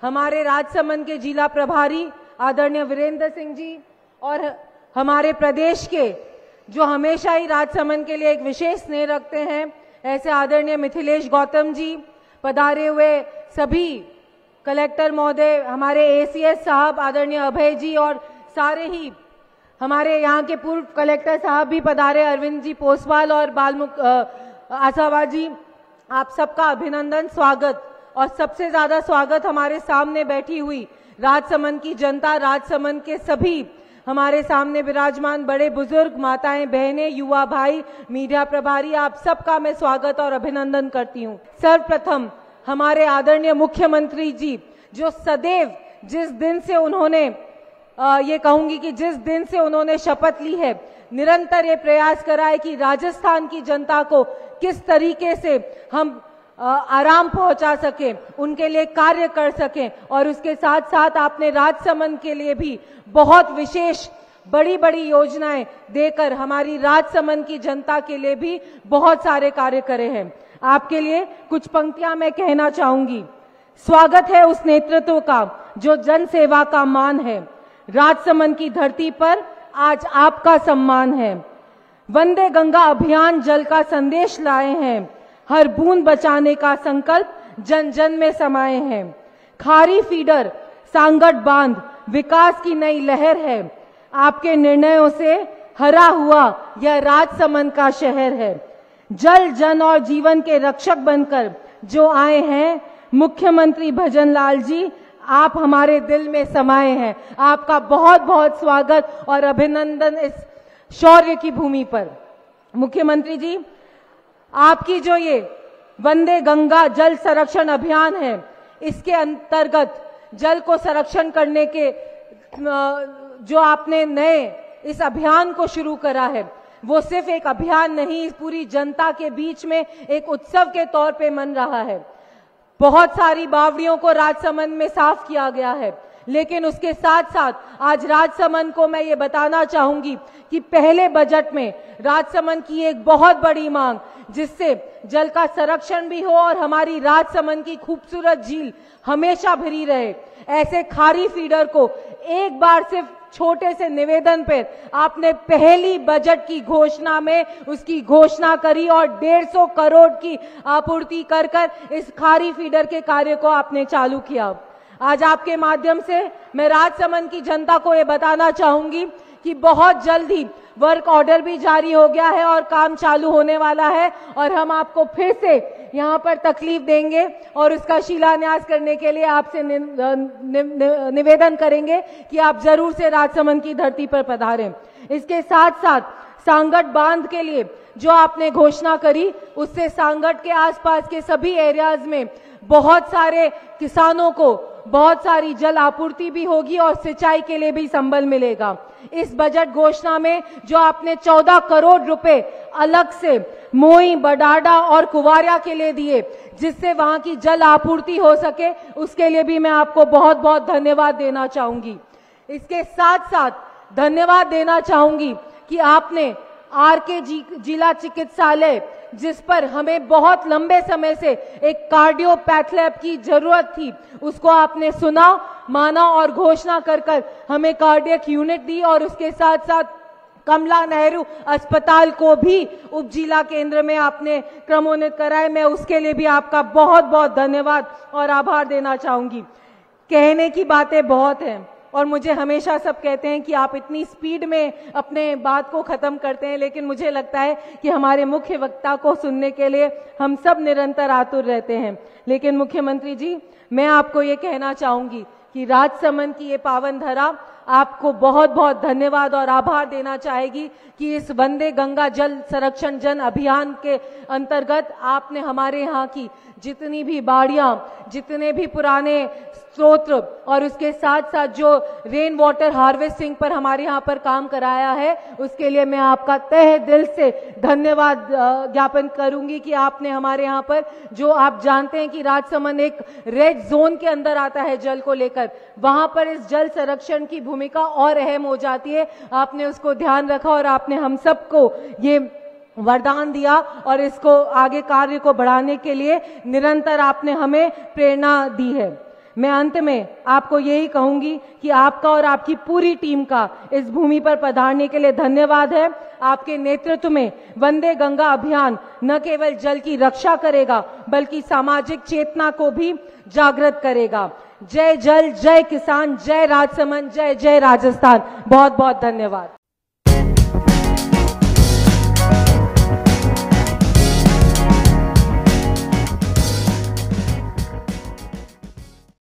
हमारे राजसमंद के जिला प्रभारी आदरणीय वीरेंद्र सिंह जी और हमारे प्रदेश के जो हमेशा ही राजसमंद के लिए एक विशेष स्नेह रखते हैं, ऐसे आदरणीय मिथिलेश गौतम जी, पधारे हुए सभी कलेक्टर महोदय, हमारे एसीएस साहब आदरणीय अभय जी और सारे ही हमारे यहाँ के पूर्व कलेक्टर साहब भी पधारे, अरविंद जी पोसवाल और बालमुख आशावाद जी, आप सबका अभिनंदन, स्वागत। और सबसे ज्यादा स्वागत हमारे सामने बैठी हुई राजसमंद की जनता, राजसमंद के सभी हमारे सामने विराजमान बड़े बुजुर्ग, माताएं, बहनें, युवा भाई, मीडिया प्रभारी, आप सबका मैं स्वागत और अभिनंदन करती हूँ। सर्वप्रथम हमारे आदरणीय मुख्यमंत्री जी, जो सदैव जिस दिन से उन्होंने ये कहूंगी कि जिस दिन से उन्होंने शपथ ली है, निरंतर ये प्रयास करा है कि राजस्थान की जनता को किस तरीके से हम आराम पहुंचा सके, उनके लिए कार्य कर सकें। और उसके साथ साथ आपने राजसमंद के लिए भी बहुत विशेष बड़ी बड़ी योजनाएं देकर हमारी राजसमंद की जनता के लिए भी बहुत सारे कार्य करे हैं। आपके लिए कुछ पंक्तियां मैं कहना चाहूंगी। स्वागत है उस नेतृत्व का जो जन सेवा का मान है, राजसमंद की धरती पर आज आपका सम्मान है। वंदे गंगा अभियान जल का संदेश लाए हैं, हर बूंद बचाने का संकल्प जन जन में समाये हैं। खारी फीडर सांगट बांध विकास की नई लहर है, आपके निर्णयों से हरा हुआ यह राजसमंद का शहर है। जल जन और जीवन के रक्षक बनकर जो आए हैं मुख्यमंत्री भजनलाल जी, आप हमारे दिल में समाये हैं। आपका बहुत बहुत स्वागत और अभिनंदन इस शौर्य की भूमि पर। मुख्यमंत्री जी, आपकी जो ये वंदे गंगा जल संरक्षण अभियान है, इसके अंतर्गत जल को संरक्षण करने के जो आपने नए इस अभियान को शुरू करा है, वो सिर्फ एक अभियान नहीं, पूरी जनता के बीच में एक उत्सव के तौर पे मन रहा है। बहुत सारी बावड़ियों को राजसमंद में साफ किया गया है, लेकिन उसके साथ साथ आज राजसमंद को मैं ये बताना चाहूंगी कि पहले बजट में राजसमंद की एक बहुत बड़ी मांग, जिससे जल का संरक्षण भी हो और हमारी राजसमंद की खूबसूरत झील हमेशा भरी रहे, ऐसे खारी फीडर को एक बार सिर्फ छोटे से निवेदन पर आपने पहली बजट की घोषणा में उसकी घोषणा करी और 150 करोड़ की आपूर्ति कर इस खारी फीडर के कार्य को आपने चालू किया। आज आपके माध्यम से मैं राजसमंद की जनता को ये बताना चाहूंगी कि बहुत जल्द ही वर्क ऑर्डर भी जारी हो गया है और काम चालू होने वाला है, और हम आपको फिर से यहाँ पर तकलीफ देंगे और उसका शिलान्यास करने के लिए आपसे निवेदन करेंगे कि आप जरूर से राजसमंद की धरती पर पधारें। इसके साथ साथ सांगट बांध के लिए जो आपने घोषणा करी, उससे सांगट के आसपास के सभी एरियाज में बहुत सारे किसानों को बहुत सारी जल आपूर्ति भी होगी और सिंचाई के लिए भी संबल मिलेगा। इस बजट घोषणा में जो आपने 14 करोड़ रुपए अलग से मोई, बडाडा और कुवारिया के लिए दिए, जिससे वहां की जल आपूर्ति हो सके, उसके लिए भी मैं आपको बहुत बहुत धन्यवाद देना चाहूंगी। इसके साथ साथ धन्यवाद देना चाहूंगी कि आपने आरके जिला चिकित्सालय, जिस पर हमें बहुत लंबे समय से एक कार्डियोपैथ लैब की जरूरत थी, उसको आपने सुना, माना और घोषणा कर हमें कार्डियक यूनिट दी, और उसके साथ साथ कमला नेहरू अस्पताल को भी उप जिला केंद्र में आपने क्रमोन्नत कराए। मैं उसके लिए भी आपका बहुत बहुत धन्यवाद और आभार देना चाहूंगी। कहने की बातें बहुत हैं और मुझे हमेशा सब कहते हैं कि आप इतनी स्पीड में अपने बात को खत्म करते हैं, लेकिन मुझे लगता है कि हमारे मुख्य वक्ता को सुनने के लिए हम सब निरंतर आतुर रहते हैं। लेकिन मुख्यमंत्री जी, मैं आपको ये कहना चाहूंगी कि राजसमंद की ये पावन धरा आपको बहुत बहुत धन्यवाद और आभार देना चाहेगी कि इस वंदे गंगा जल संरक्षण जन अभियान के अंतर्गत आपने हमारे यहाँ की जितनी भी बाड़ियां, जितने भी पुराने स्रोत और उसके साथ साथ जो रेन वाटर हार्वेस्टिंग पर हमारे यहाँ पर काम कराया है, उसके लिए मैं आपका तहे दिल से धन्यवाद ज्ञापन करूंगी कि आपने हमारे यहाँ पर, जो आप जानते हैं कि राजसमंद एक रेड जोन के अंदर आता है जल को लेकर, वहां पर इस जल संरक्षण की भूमिका और अहम हो जाती है। आपने उसको ध्यान रखा और आपने हम सबको ये वरदान दिया और इसको आगे कार्य को बढ़ाने के लिए निरंतर आपने हमें प्रेरणा दी है। मैं अंत में आपको यही कहूंगी कि आपका और आपकी पूरी टीम का इस भूमि पर पधारने के लिए धन्यवाद है। आपके नेतृत्व में वंदे गंगा अभियान न केवल जल की रक्षा करेगा बल्कि सामाजिक चेतना को भी जागृत करेगा। जय जल, जय किसान, जय राजसमंद, जय जय राजस्थान। बहुत बहुत धन्यवाद।